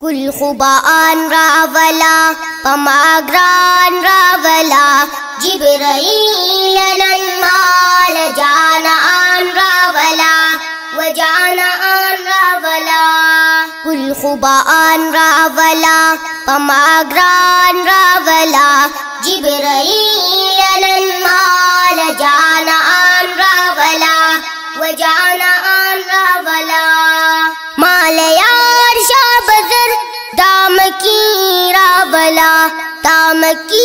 कुल खुबान रावला पमाग्रान रावला जिब्राईल नन्माल जानआन रावला व जानआन रावला कुल खुबान रावला पमाग्रान रावला जिब्राईल नन्माल जानआन रावला व जानआन रावला मालया दाम की रावला दाम की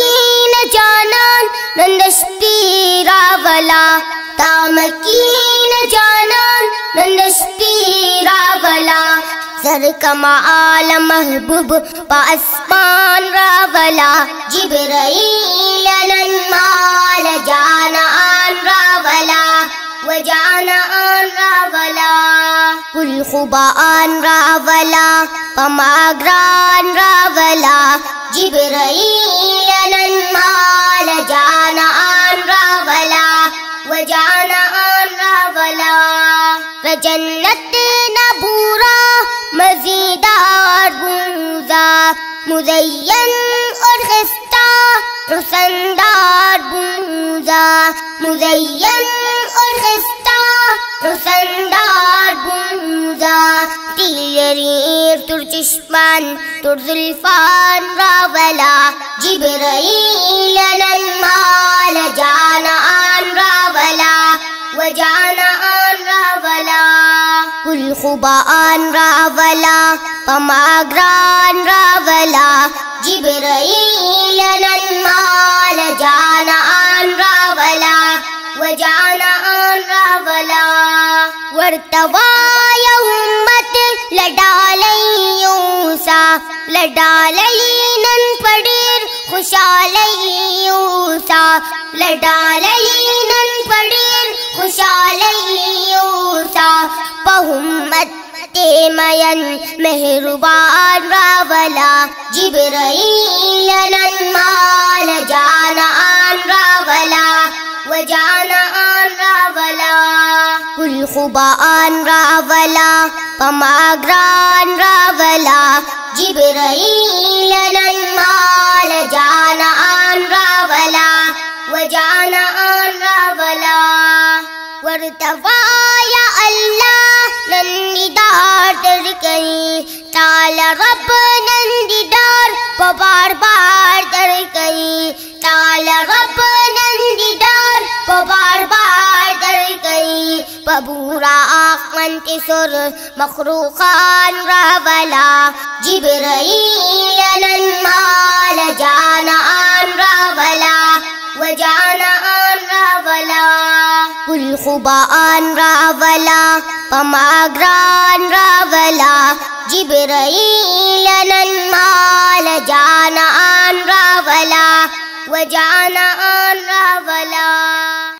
न जानन नंदस्ती रावला दाम की न जानन नंदस्ती रावला सर कमाल महबूब पासमान रावला जिब्राईल नन्माल जानआन रावला व जानआन रावला कुल खुबान रावला पमाग्रान रावला जिब्राईल नन्माल जानआन रावला व जानआन रावला जन्नत नबूरा मज़ीदार बूज़ा मुज़य्यन और खिस्ता रुसनदार बूज़ा मुज़य्यन और खिस्ता रुसनदार बूज़ा तीर तुर्चश्मान तुर्जुल्फान रावला जिब्राईल नन्माल जानआन रावला व जानआन रावला कुल खुबान रावला पमाग्रान रावला जिब्राईल नन्माल जानआन रावला व जानआन रावला वर्तवाय उम्मत लडालयूसा लडालयीनन पडीर खुशालयूसा लडालयीनन पडीर खुशालयूसा पहुम्मत तेमयन मेहरबान रावला जिब्राईल नन्माल जानआन रावला व जानआन रावला कुल खुबान रावला पमाग्रान रावला जिब्राईल नन्माल जानआन रावला व जानआन रावला वर्तवाया अल्लाह नंदीदार दर कहीं ताल रब नंदीदार बार बार दर कहीं ताल रब नंदीदार बार बार दर कहीं बबूरा आखमन के सुर मखरूखान रावला जिब्राईल नन्माल जानआन रावला व जानआन रावला कुल खुबान रावला पमाग्रान रावला जिब्राईल नन्माल